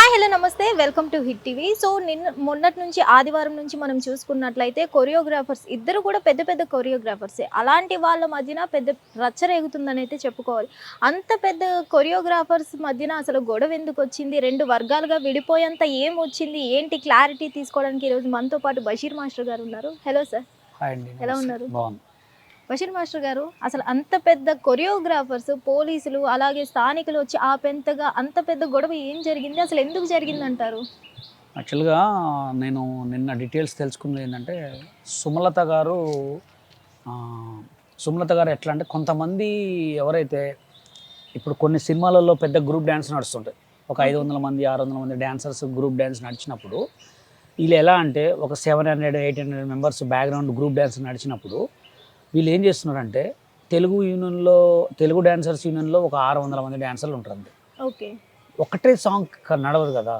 Hi hello నమస్తే welcome to hit TV. So మొన్నటి నుంచి ఆదివారం నుంచి మనం చూసుకున్నట్లయితే కొరియోగ్రాఫర్స్ ఇద్దరు కూడా పెద్ద పెద్ద కొరియోగ్రాఫర్సే. అలాంటి వాళ్ళ మధ్యన పెద్ద రచ్చ రేగుతుందని అయితే చెప్పుకోవాలి. అంత పెద్ద కొరియోగ్రాఫర్స్ మధ్యన అసలు గొడవ ఎందుకు వచ్చింది, రెండు వర్గాలుగా విడిపోయేంత ఏం వచ్చింది, ఏంటి క్లారిటీ తీసుకోవడానికి ఈరోజు మనతో పాటు బషీర్ మాస్టర్ గారు ఉన్నారు. హలో సార్, ఎలా ఉన్నారు? బషీర్ మాస్టర్ గారు, అసలు అంత పెద్ద కొరియోగ్రాఫర్స్, పోలీసులు, అలాగే స్థానికులు వచ్చి ఆపేంతగా అంత పెద్ద గొడవ ఏం జరిగింది, అసలు ఎందుకు జరిగింది అంటారు? యాక్చువల్గా నేను నిన్న డీటెయిల్స్ తెలుసుకున్నది ఏంటంటే సుమలత గారు ఎట్లా అంటే కొంతమంది ఎవరైతే ఇప్పుడు కొన్ని సినిమాలలో పెద్ద గ్రూప్ డ్యాన్స్ నడుస్తుంటాయి, ఒక 500 మంది 600 మంది డ్యాన్సర్స్ గ్రూప్ డ్యాన్స్ నడిచినప్పుడు వీళ్ళు ఎలా అంటే ఒక 700-800 మెంబర్స్ బ్యాక్గ్రౌండ్ గ్రూప్ డ్యాన్స్ నడిచినప్పుడు వీళ్ళు ఏం చేస్తున్నారంటే తెలుగు డాన్సర్స్ యూనియన్లో ఒక 600 మంది డాన్సర్లు ఉంటారు అంతే. ఓకే, ఒకటే సాంగ్ నడవదు కదా,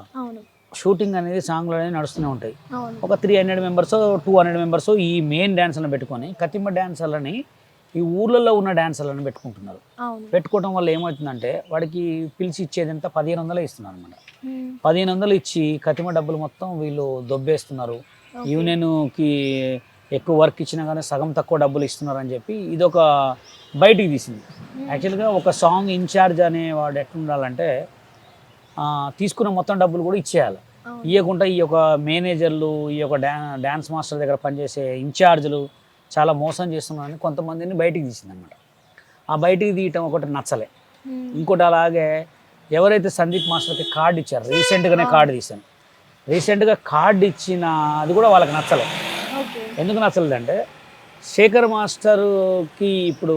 షూటింగ్ అనేది సాంగ్లు అనేది నడుస్తూనే ఉంటాయి. ఒక 300 మెంబర్స్ 200 మెంబర్స్ ఈ మెయిన్ డాన్సర్లను పెట్టుకొని కతింబ డాన్సర్లని ఈ ఊర్లలో ఉన్న డాన్సర్లను పెట్టుకుంటున్నారు. పెట్టుకోవడం వల్ల ఏమవుతుందంటే వాడికి పిలిచి ఇచ్చేది ఎంత 1500 ఇస్తున్నారు అనమాట. 1500 ఇచ్చి కతిమ డబ్బులు మొత్తం వీళ్ళు దొబ్బేస్తున్నారు. యూనియన్కి ఎక్కువ వర్క్ ఇచ్చినా కానీ సగం తక్కువ డబ్బులు ఇస్తున్నారని చెప్పి ఇదొక బయటికి తీసింది. యాక్చువల్గా ఒక సాంగ్ ఇన్ఛార్జ్ అనేవాడు ఎట్లుండాలంటే తీసుకున్న మొత్తం డబ్బులు కూడా ఇచ్చేయాలి. ఇవ్వకుండా ఈ యొక్క మేనేజర్లు, ఈ యొక్క డ్యాన్స్ మాస్టర్ దగ్గర పనిచేసే ఇన్ఛార్జులు చాలా మోసం చేస్తున్నారని కొంతమందిని బయటికి తీసింది అనమాట. ఆ బయటికి తీయటం ఒకటి నచ్చలే. ఇంకోటి అలాగే ఎవరైతే సందీప్ మాస్టర్కి కార్డు ఇచ్చారు, రీసెంట్గానే కార్డు తీశాను, రీసెంట్గా కార్డు ఇచ్చిన అది కూడా వాళ్ళకి నచ్చలే. ఎందుకు నచ్చలేదంటే శేఖర్ మాస్టర్కి ఇప్పుడు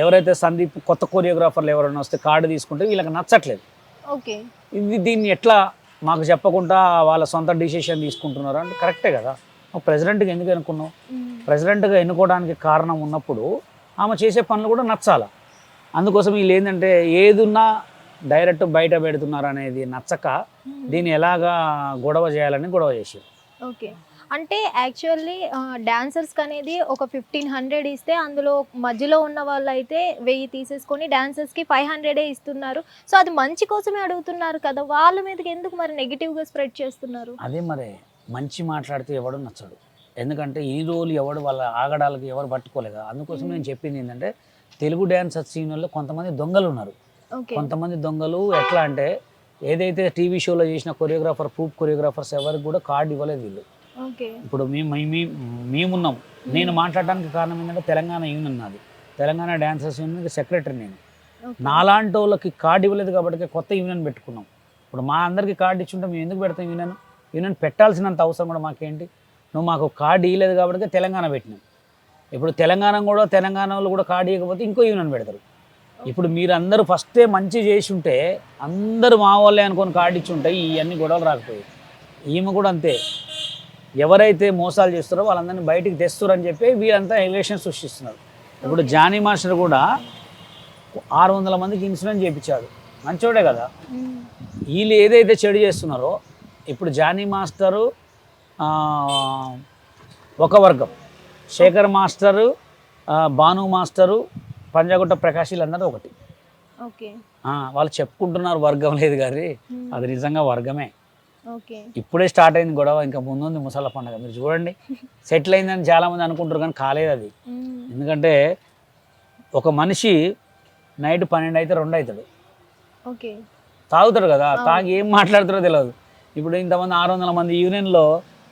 ఎవరైతే సందీప్ కొత్త కొరియోగ్రాఫర్లు ఎవరైనా వస్తే కార్డు తీసుకుంటే వీళ్ళకి నచ్చట్లేదు. దీన్ని ఎట్లా మాకు చెప్పకుండా వాళ్ళ సొంత డిసిషన్ తీసుకుంటున్నారు అంటే కరెక్టే కదా. ప్రెసిడెంట్గా ఎందుకు ఎన్నుకున్నావు? ప్రెసిడెంట్గా ఎన్నుకోవడానికి కారణం ఉన్నప్పుడు ఆమె చేసే పనులు కూడా నచ్చాలి. అందుకోసం వీళ్ళు ఏంటంటే ఏదున్నా డైరెక్ట్ బయట పెడుతున్నారు అనేది నచ్చక దీన్ని ఎలాగా గొడవ చేయాలని గొడవ చేశారు. ఓకే, అంటే యాక్చువల్లీ డాన్సర్స్కి అనేది ఒక 1500 ఇస్తే అందులో మధ్యలో ఉన్న వాళ్ళు అయితే 1000 తీసేసుకొని డాన్సర్స్కి 500 ఇస్తున్నారు. సో అది మంచి కోసమే అడుగుతున్నారు కదా, వాళ్ళ మీదకి ఎందుకు మరి నెగిటివ్గా స్ప్రెడ్ చేస్తున్నారు? అదే మరి మంచి మాట్లాడితే ఎవడు నచ్చడు. ఎందుకంటే ఈ రోజులు ఎవడు వాళ్ళ ఆగడాలకు ఎవరు పట్టుకోలేదు. అందుకోసం నేను చెప్పింది ఏంటంటే తెలుగు డాన్సర్స్ సీనియర్లో కొంతమంది దొంగలు ఉన్నారు. కొంతమంది దొంగలు ఎట్లా అంటే ఏదైతే టీవీ షోలో చేసిన కొరియోగ్రాఫర్ ప్రూఫ్ కొరియోగ్రాఫర్స్ ఎవరికి కూడా కార్డు ఇవ్వలేదు వీళ్ళు. ఇప్పుడు మేమున్నాం. నేను మాట్లాడడానికి కారణం ఏంటంటే తెలంగాణ యూనియన్ నాది, తెలంగాణ డాన్సర్స్ యూనియన్కి సెక్రటరీ నేను. నాలాంటి వాళ్ళకి కార్డు ఇవ్వలేదు కాబట్టి కొత్త యూనియన్ పెట్టుకున్నాం. ఇప్పుడు మా అందరికీ కార్డు ఇచ్చుంటే మేము ఎందుకు పెడతాం? యూనియన్ పెట్టాల్సినంత అవసరం కూడా మాకేంటి? నువ్వు మాకు కార్డు ఇవ్వలేదు కాబట్టి తెలంగాణ పెట్టినాం. ఇప్పుడు తెలంగాణలో కూడా కార్డు ఇవ్వకపోతే ఇంకో యూనియన్ పెడతారు. ఇప్పుడు మీరు అందరూ ఫస్టే మంచి చేసి ఉంటే అందరూ మా వాళ్ళే అనుకొని కార్డు ఇచ్చి ఉంటాయి, ఇవన్నీ గొడవలు రాకపోయాయి. ఈమె కూడా అంతే, ఎవరైతే మోసాలు చేస్తారో వాళ్ళందరినీ బయటికి తెస్తారని చెప్పి వీళ్ళంతా ఎలివేషన్ సృష్టిస్తున్నారు. ఇప్పుడు జానీ మాస్టర్ కూడా 600 మందికి ఇన్సూరెన్స్ చేయించాడు, మంచోడే కదా. వీళ్ళు ఏదైతే చెడు చేస్తున్నారో ఇప్పుడు జానీ మాస్టరు ఒక వర్గం, శేఖర్ మాస్టరు, భాను మాస్టరు, పంజాగుట్ట ప్రకాష్ వీళ్ళందరూ ఒకటి. వాళ్ళు చెప్పుకుంటున్నారు వర్గం లేదు కానీ అది నిజంగా వర్గమే. ఇప్పుడే స్టార్ట్ అయింది గొడవ, ఇంకా ముందుంది ముసళ్ళ పండుగ. మీరు చూడండి, సెటిల్ అయిందని చాలామంది అనుకుంటారు కానీ కాలేదు అది. ఎందుకంటే ఒక మనిషి నైట్ 12 అయితే 2 అవుతాడు, తాగుతాడు కదా, తాగి ఏం మాట్లాడుతారో తెలియదు. ఇప్పుడు ఇంతమంది 600 మంది యూనియన్లో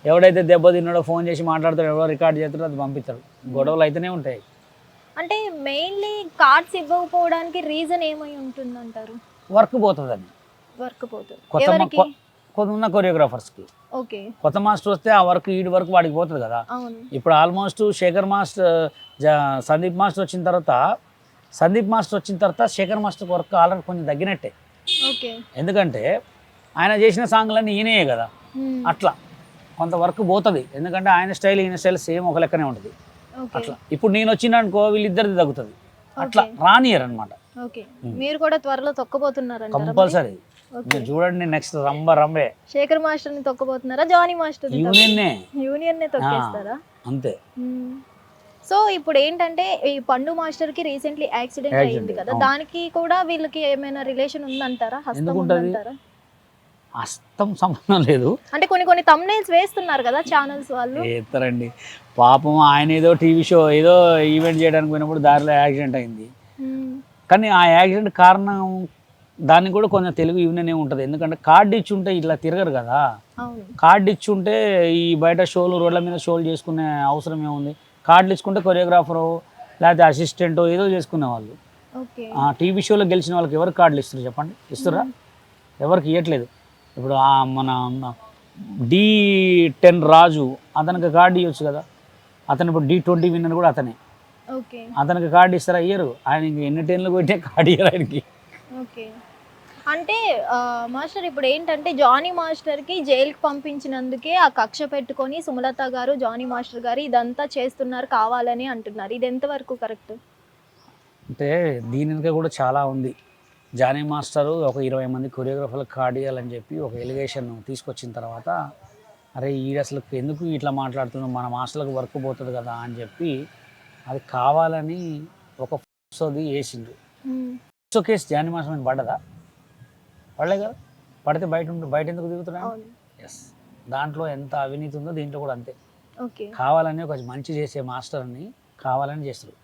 ఎవడైతే దెబ్బతిన్నాడో ఫోన్ చేసి మాట్లాడతాడో, ఎవడో రికార్డ్ చేస్తాడో అది పంపిస్తాడు. గొడవలు అయితేనే ఉంటాయి. అంటే మెయిన్లీ కార్డ్స్ ఇవ్వకపోవడానికి రీజన్ ఏమై ఉంటుంది అంటారు? వర్క్ పోతుందని. కొత్త కొరియోగ్రాఫర్స్కి కొత్త మాస్టర్ వస్తే ఆ వర్క్ ఈడి వరకు వాడికి పోతుంది కదా. ఇప్పుడు almost Shekhar master Sandeep master వచ్చిన తర్వాత శేఖర్ మాస్టర్ వర్క్ ఆల్రెడీ కొంచెం తగ్గినట్టే. ఎందుకంటే ఆయన చేసిన సాంగ్లన్నీ ఈయనే కదా, అట్లా కొంత వర్క్ పోతుంది. ఎందుకంటే ఆయన స్టైల్ ఈయన స్టైల్ సేమ్ ఒక లెక్కనే ఉంటుంది. అట్లా ఇప్పుడు నేను వచ్చినానుకో వీళ్ళిద్దరిది తగ్గుతుంది, అట్లా రానియర్ అనమాట. మీరు కూడా త్వరలో తొక్కబోతున్నారు కంపల్సరీ. మీరు చూడండి, నెక్స్ట్ రంబే శేఖర్ మాస్టర్ ని తొక్కబోతున్నారా, జానీ మాస్టర్ యూనియన్ తొక్కేస్తారా? అంతే. సో ఇప్పుడు ఏంటంటే ఈ పండు మాస్టర్ కి రీసెంట్లీ యాక్సిడెంట్ అయింది కదా, దానికి కూడా వీళ్ళకి ఏమైనా రిలేషన్ ఉందంటారా? హస్తం ఉందంటారా? అస్తం సంబంధం లేదు. అంటే కొన్ని thumbnails వేస్తున్నారు కదా ఛానల్స్ వాళ్ళు. చేస్తారండి పాపం. ఆయన ఏదో టీవీ షో ఏదో ఈవెంట్ చేయడానికి పోయినప్పుడు దారిలో యాక్సిడెంట్ అయింది. కానీ ఆ యాక్సిడెంట్ కారణం దానికి కూడా కొంచెం తెలుగు యూనియన్ ఉంటుంది. ఎందుకంటే కార్డు ఇచ్చి ఉంటే ఇట్లా తిరగరు కదా. కార్డు ఇచ్చి ఉంటే ఈ బయట షోలు రోడ్ల మీద షోలు చేసుకునే అవసరం ఏముంది. కార్డులు ఇచ్చుకుంటే కొరియోగ్రాఫరు లేకపోతే అసిస్టెంట్ ఏదో చేసుకునే వాళ్ళు. టీవీ షోలో గెలిచిన వాళ్ళకి ఎవరు కార్డులు ఇస్తారు చెప్పండి? ఇస్తురా? ఎవరికి ఇవ్వట్లేదు. ఇప్పుడు మన D10 రాజు అతనికి కార్డు ఇవ్వచ్చు కదా. అతను ఇప్పుడు D20 విన్నర్ కూడా అతనే. అతనికి కార్డు ఇస్తారా? ఇయ్యరు. ఆయనకి ఎన్ని 10లు కొట్టే కార్డు ఇయ్యరు ఆయనకి. అంటే మాస్టర్ ఇప్పుడు ఏంటంటే జానీ మాస్టర్కి జైలుకి పంపించినందుకే ఆ కక్ష పెట్టుకొని సుమలత గారు జానీ మాస్టర్ గారు ఇదంతా చేస్తున్నారు కావాలని అంటున్నారు. ఇది ఎంతవరకు కరెక్ట్? అంటే దీని వెనుక కూడా చాలా ఉంది. జానీ మాస్టరు ఒక 20 మంది కొరియోగ్రాఫర్లకు కార్డు ఇవ్వాలని చెప్పి ఒక ఎలిగేషన్ తీసుకొచ్చిన తర్వాత, అరే ఈ అసలు ఎందుకు ఇట్లా మాట్లాడుతున్నాం, మన మాస్టర్లకు వర్క్ పోతుంది కదా అని చెప్పి అది కావాలని ఒక ఫోటోది వేసిండు. సో కేసు జానీ మాస్టర్ మీద పడ్డదా? పడలే కదా. పడితే బయట ఎందుకు తిరుగుతున్నాడు? ఎస్. దాంట్లో ఎంత అవినీతి ఉందో దీంట్లో కూడా అంతే. కావాలని ఒక మంచి చేసే మాస్టర్ని కావాలని చేస్తారు.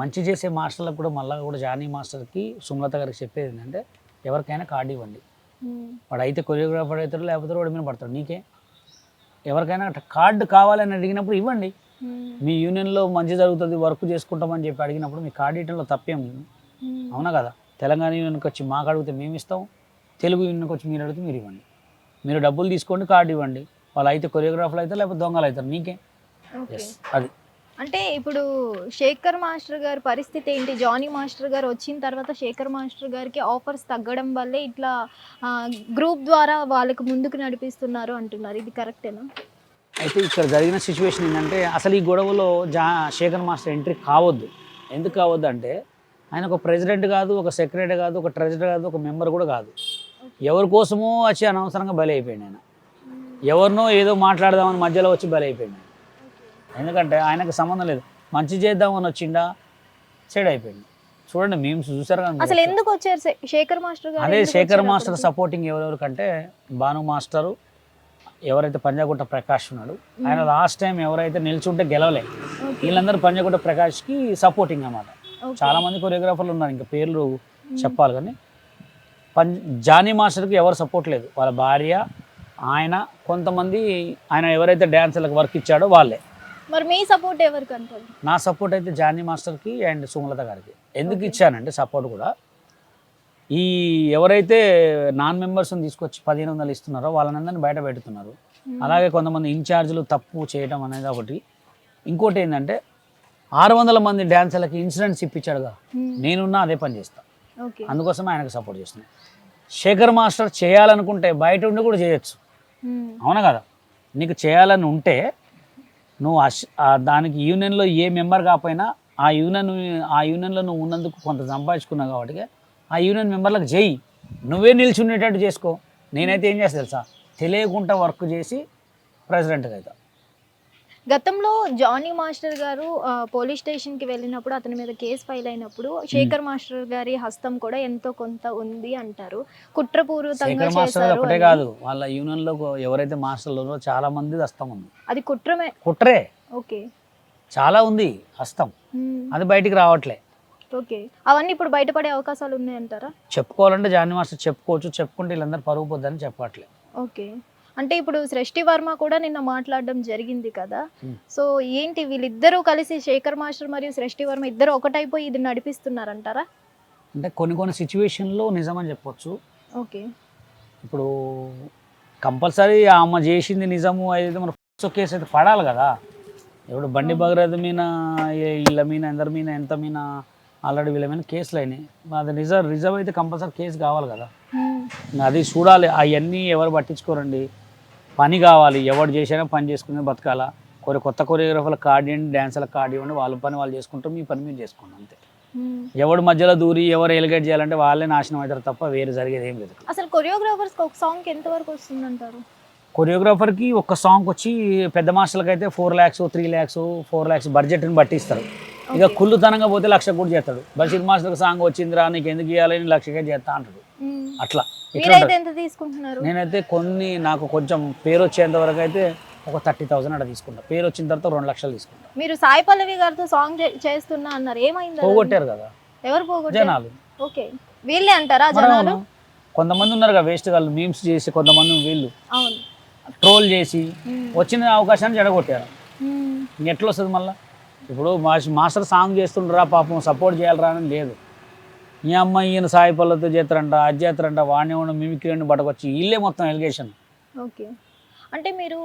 మంచి చేసే మాస్టర్లకు కూడా మళ్ళీ కూడా జానీ మాస్టర్కి సుమలత గారికి చెప్పేది ఏంటంటే ఎవరికైనా కార్డు ఇవ్వండి. వాడు అయితే కొరియోగ్రాఫర్ అవుతాడు, లేకపోతే రోడ్డు మీద పడతాడు. నీకే ఎవరికైనా కార్డు కావాలని అడిగినప్పుడు ఇవ్వండి. మీ యూనియన్లో మంచి జరుగుతుంది, వర్క్ చేసుకుంటామని చెప్పి అడిగినప్పుడు మీ కార్డు ఇవ్వడంలో తప్పేం అవునా కదా. తెలంగాణ యూనియన్కి వచ్చి మాకు అడిగితే మేము ఇస్తాం, తెలుగు యూనియన్కి వచ్చి మీరు అడిగితే మీరు ఇవ్వండి. మీరు డబ్బులు తీసుకోండి, కార్డు ఇవ్వండి. వాళ్ళు అయితే కొరియోగ్రాఫర్లు అవుతారు, లేకపోతే దొంగలు అవుతారు. నీకే. ఎస్. అది అంటే ఇప్పుడు శేఖర్ మాస్టర్ గారి పరిస్థితి ఏంటి? జానీ మాస్టర్ గారు వచ్చిన తర్వాత శేఖర్ మాస్టర్ గారికి ఆఫర్స్ తగ్గడం వల్లే ఇట్లా గ్రూప్ ద్వారా వాళ్ళకి ముందుకు నడిపిస్తున్నారు అంటున్నారు. ఇది కరెక్టేనా? అయితే ఇక్కడ జరిగిన సిచ్యువేషన్ ఏంటంటే అసలు ఈ గొడవలో శేఖర్ మాస్టర్ ఎంట్రీ కావద్దు. ఎందుకు కావద్దు అంటే ఆయన ఒక ప్రెసిడెంట్ కాదు, ఒక సెక్రటరీ కాదు, ఒక ట్రెజరర్ కాదు, ఒక మెంబర్ కూడా కాదు. ఎవరి కోసమో వచ్చి అనవసరంగా బలి అయిపోయాడు ఆయన. ఎవరినో ఏదో మాట్లాడదామని మధ్యలో వచ్చి బలి అయిపోయాడు. ఎందుకంటే ఆయనకు సంబంధం లేదు. మంచి చేద్దామని వచ్చిండా, చెడు అయిపోయింది. చూడండి మేము చూసారు కదా. అసలు ఎందుకు వచ్చారు శేఖర్ మాస్టర్ గారు? అదే శేఖర్ మాస్టర్ సపోర్టింగ్ ఎవరెవరికంటే భాను మాస్టరు, ఎవరైతే పంజాగుట్ట ప్రకాష్ ఉన్నాడు ఆయన లాస్ట్ టైం ఎవరైతే నిల్చుంటే గెలవలే, వీళ్ళందరూ పంజాగుట్ట ప్రకాష్కి సపోర్టింగ్ అన్నమాట. చాలా మంది కొరియోగ్రాఫర్లు ఉన్నారు, ఇంకా పేర్లు చెప్పాలి కానీ జానీ మాస్టర్కి ఎవరు సపోర్ట్ లేదు. వాళ్ళ భార్య, ఆయన, కొంతమంది ఆయన ఎవరైతే డ్యాన్సర్లకు వర్క్ ఇచ్చాడో వాళ్ళే. మరి మీ సపోర్ట్ ఎవరికి అంటారు? నా సపోర్ట్ అయితే జానీ మాస్టర్కి అండ్ సుమలత గారికి. ఎందుకు ఇచ్చానంటే సపోర్ట్ కూడా ఈ ఎవరైతే నాన్ మెంబర్స్ని తీసుకొచ్చి 1500 ఇస్తున్నారో వాళ్ళనందరినీ బయట పెడుతున్నారు. అలాగే కొంతమంది ఇన్ఛార్జీలు తప్పు చేయడం అనేది ఒకటి. ఇంకోటి ఏంటంటే 600 మంది డ్యాన్సర్లకి ఇన్సూరెన్స్ ఇప్పించాడుగా, నేనున్నా అదే పని చేస్తాను. అందుకోసం ఆయనకు సపోర్ట్ చేస్తున్నాను. శేఖర్ మాస్టర్ చేయాలనుకుంటే బయట ఉండి కూడా చేయొచ్చు, అవునా కదా. నీకు చేయాలని ఉంటే నువ్వు దానికి యూనియన్లో ఏ మెంబర్ కాకపోయినా ఆ యూనియన్లో నువ్వు ఉన్నందుకు కొంత సంపాదించుకున్నావు కాబట్టి ఆ యూనియన్ మెంబర్లకు చేయి, నువ్వే నిల్చుండేటట్టు చేసుకో. నేనైతే ఏం చేస్తా తెలుసా, తెలియకుండా వర్క్ చేసి ప్రెసిడెంట్గా అవుతా. గతంలో జానీ మాస్టర్ గారు పోలీస్ స్టేషన్కి వెళ్ళినప్పుడు అతని మీద కేసు ఫైల్ అయినప్పుడు శేఖర్ మాస్టర్ గారి హస్తం కూడా ఎంతో కొంత ఉంది అంటారు. కుట్రపూర్వకంగా చేశారు. ఒకటే కాదు, వాళ్ళ యూనియన్లో ఎవరైతే మాస్టర్లు చాలా మంది హస్తం ఉంది. అది కుట్రే. ఓకే, చాలా ఉంది హస్తం, అది బయటికి రావట్లే. ఓకే, అవన్నీ ఇప్పుడు బయటపడే అవకాశాలు ఉన్నాయంటారా? చెప్పుకోవాలంటే జానీ మాస్టర్ చెప్పుకోవచ్చు, చెప్పుకుంటే వీళ్ళందరూ పరుగు పోద్దని చెప్పట్లే. ఓకే, అంటే ఇప్పుడు సృష్టి వర్మ కూడా నిన్న మాట్లాడడం జరిగింది కదా. సో ఏంటి వీళ్ళిద్దరూ కలిసి శేఖర్ మాస్టర్ మరియు సృష్టి వర్మ ఇద్దరు ఒకటైపోయి ఇది నడిపిస్తున్నారంటారా? అంటే కొన్ని సిచ్యువేషన్లో నిజమని చెప్పొచ్చు. ఓకే, ఇప్పుడు కంపల్సరీ ఆమె చేసింది నిజము అయితే మన కేసు అయితే పడాలి కదా. ఇప్పుడు బండి భగీరథ మీద, వీళ్ళ మీద, అందరి మీద, ఎంత మీద ఆల్రెడీ వీళ్ళ మీద కేసులు అయినాయి. అది రిజర్వ్ అయితే కంపల్సరీ కేసు కావాలి కదా. అది చూడాలి. అవన్నీ ఎవరు పట్టించుకోరండి. పని కావాలి, ఎవరు చేసినా పని చేసుకునే బతకాలా. కొత్త కొరియోగ్రాఫర్లకు కార్డు ఇవ్వండి, డ్యాన్సర్లకు కార్డు ఇవ్వండి, వాళ్ళ పని వాళ్ళు చేసుకుంటాం, మీ పని మీరు చేసుకోండి అంతే. ఎవడు మధ్యలో దూరి ఎవరు ఎలిగేట్ చేయాలంటే వాళ్ళే నాశనం అవుతారు తప్ప వేరే జరిగేది ఏం లేదు. అసలు కొరియోగ్రాఫర్స్కి ఒక సాంగ్ ఎంత వరకు వస్తుందంటారు? కొరియోగ్రాఫర్కి ఒక సాంగ్ వచ్చి పెద్ద మాస్టర్లకు అయితే 4 lakhs 3 lakhs 4 lakhs బడ్జెట్ని బట్టి ఇస్తారు. ఇక కుళ్ళుతనంగా పోతే 1,00,000 కూడా చేస్తాడు. బషీర్ మాస్టర్కి సాంగ్ వచ్చిందిరా నీకు ఎందుకు ఇవ్వాలని 1,00,000 చేస్తా అంటాడు. అట్లా ఇట్లా మీరైతే ఉంటుంది. ఎంత తీసుకుంటున్నారు? నేనైతే కొన్ని నాకు కొంచెం పేరు వచ్చేంత వరకు అయితే ఒక 30,000 అట్లా తీసుకుంటా. పేరు వచ్చిన తర్వాత 2 లక్షలు తీసుకుంటా. మీరు సాయి పల్లవి గారితో సాంగ్ చేస్తున్నా అన్నారు, ఏమైంది? పోగొట్టారు కదా ఎవరు పోగొట్టారు? జనాలు. ఓకే, వీళ్ళే అంటారా జనాలు? కొంతమంది ఉన్నారు కదా వేస్ట్ వాళ్ళు మీమ్స్ చేసి, కొంతమంది వీళ్ళు అవును ట్రోల్ చేసి వచ్చిన అవకాశాన్ని జడగొట్టారు. మ్మ్. ఎట్లా వస్తుంది మళ్ళీ? ఇప్పుడు మాస్టర్ సాంగ్ చేస్తుండ్రా పాపం సపోర్ట్ చేయాలరా అని లేదు. ఈ అమ్మాయి ఈయన సాయి పల్లవితో చేస్తారంట, అది చేస్తారంట, వాడిని ఉన్న మిమిక్రీ పడకొచ్చి వీళ్ళే మొత్తం ఎలిగేషన్. ఓకే, అంటే మీరు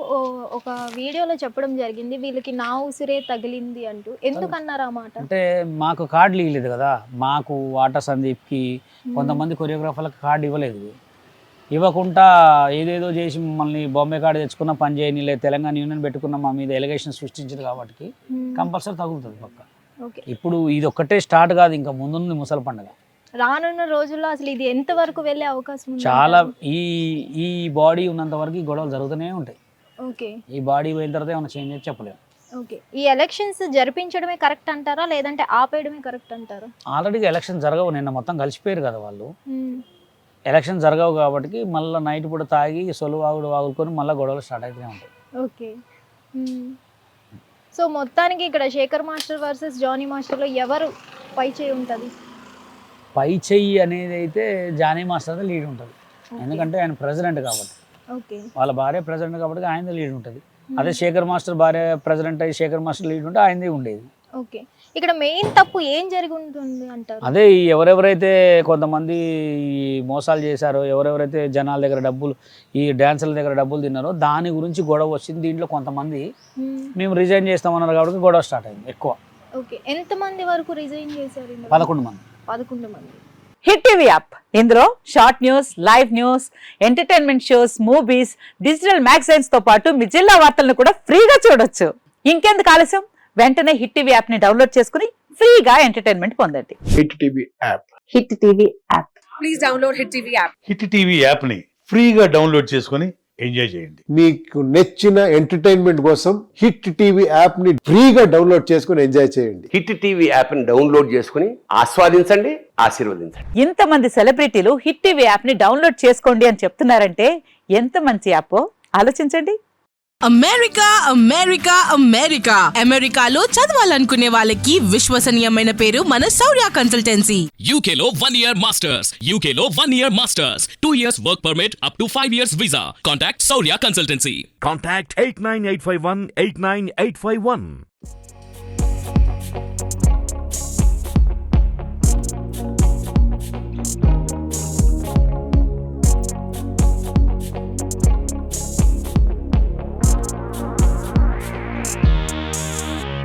ఒక వీడియోలో చెప్పడం జరిగింది వీళ్ళకి నా ఉసిరే తగిలింది అంటూ, ఎందుకు అన్నారు ఆ మాట? అంటే మాకు కార్డులు ఇవ్వలేదు కదా, మాకు వాటర్ సందీప్కి కొంతమంది కొరియోగ్రాఫర్లకు కార్డు ఇవ్వలేదు. ఇవ్వకుండా ఏదేదో చేసి మమ్మల్ని బాంబే కార్డు తెచ్చుకున్న పని చేయని, లేదు తెలంగాణ యూనియన్ పెట్టుకున్న మా మీద ఎలిగేషన్ సృష్టించారు కాబట్టి కంపల్సరీ తగులుతుంది పక్క. ఓకే, ఇప్పుడు ఇది ఒక్కటే స్టార్ట్ కాదు, ఇంకా ముందుంది ముసలి పండుగ. రానున్న రోజుల్లో అసలు ఇది ఎంత వరకు వెళ్ళే అవకాశం ఉంది? చాలా ఈ బాడీ ఉన్నంత వరకు ఈ గొడవలు జరుగుతూనే ఉంటాయి. ఓకే, ఈ బాడీ పోయిన తర్వాత ఏమైనా చేంజ్ అయితే చెప్పలేము. ఓకే, ఈ ఎలక్షన్స్ జరిపించడమే కరెక్ట్ అంటారా లేదంటే ఆపేయడమే కరెక్ట్ అంటారా? ఆల్రెడీ ఎలక్షన్ జరగవు, నిన్న మొత్తం కలిసిపోయారు కదా వాళ్ళు. మ్మ్. ఎలక్షన్ జరగవు కాబట్టి మళ్ళీ నైట్ పూట తాగి వాగుకొని మళ్ళీ గొడవలు స్టార్ట్ అవుతూనే ఉంటాయి. ఓకే, సో మొత్తానికి ఇక్కడ శేఖర్ మాస్టర్ వర్సెస్ జానీ మాస్టర్లో ఎవరు పై చేయి ఉంటుంది? పై చెయ్యి అనేది అయితే జానీ మాస్టర్ లీడ్ ఉంటుంది, ఎందుకంటే ఆయన ప్రెసిడెంట్ కాబట్టి. ఓకే, వాళ్ళ భార్య ప్రెసిడెంట్ కాబట్టి ఆయన లీడ్ ఉంటుంది. అదే శేఖర్ మాస్టర్ భార్య ప్రెసిడెంట్ అయ్యి శేఖర్ మాస్టర్ లీడ్ ఉంటే ఆయనది ఉండేది. ఓకే, ఇక్కడ మెయిన్ తప్పు ఏం జరిగి ఉంటుంది అంటారు? అదే ఎవరెవరైతే కొంతమంది ఈ మోసాలు చేశారో, ఎవరెవరైతే జనాల దగ్గర డబ్బులు, ఈ డ్యాన్సర్ల దగ్గర డబ్బులు తిన్నారో దాని గురించి గొడవ వచ్చింది. దీంట్లో కొంతమంది మేము రిజైన్ చేస్తామన్నారు కాబట్టి గొడవ స్టార్ట్ అయింది ఎక్కువ. ఓకే, ఎంతమంది వరకు రిజైన్ చేశారు? 11 మంది. 11 మంది. హిట్ టీవీ యాప్, ఇందులో short news, live news, entertainment shows, movies, digital magazines తో పాటు మీ జిల్లా వార్తలను కూడా ఫ్రీగా చూడొచ్చు. ఇంకెందుకు ఆలస్యం, వెంటనే హిట్ టీవీ యాప్ ని డౌన్లోడ్ చేసుకుని ఫ్రీగా ఎంటర్టైన్మెంట్ పొందండి. Hit TV app. Hit TV app. Please download hit TV app. Hit TV యాప్ని ఫ్రీగా డౌన్లోడ్ చేసుకొని ఎంజాయ్ చేయండి. మీకు నచ్చిన ఎంటర్టైన్మెంట్ కోసం హిట్ టీవీ యాప్ ని ఫ్రీగా డౌన్లోడ్ చేసుకుని ఎంజాయ్ చేయండి. హిట్ టీవీ యాప్ని డౌన్లోడ్ చేసుకుని ఆస్వాదించండి, ఆశీర్వదించండి. ఇంతమంది సెలబ్రిటీలు హిట్ టీవీ యాప్ ని డౌన్లోడ్ చేసుకోండి అని చెప్తున్నారంటే ఎంత మంచి యాప్ ఆలోచించండి. అమెరికా అమెరికా అమెరికా అమెరికాలో చదవాలనుకునే వాళ్ళకి విశ్వసనీయమైన పేరు మన శౌర్య consultancy. UK Law 1 Year Masters. UK Law 1 Year Masters. 2 years work permit up to 5 years visa. Contact Saurya Consultancy. Contact 89851 89851.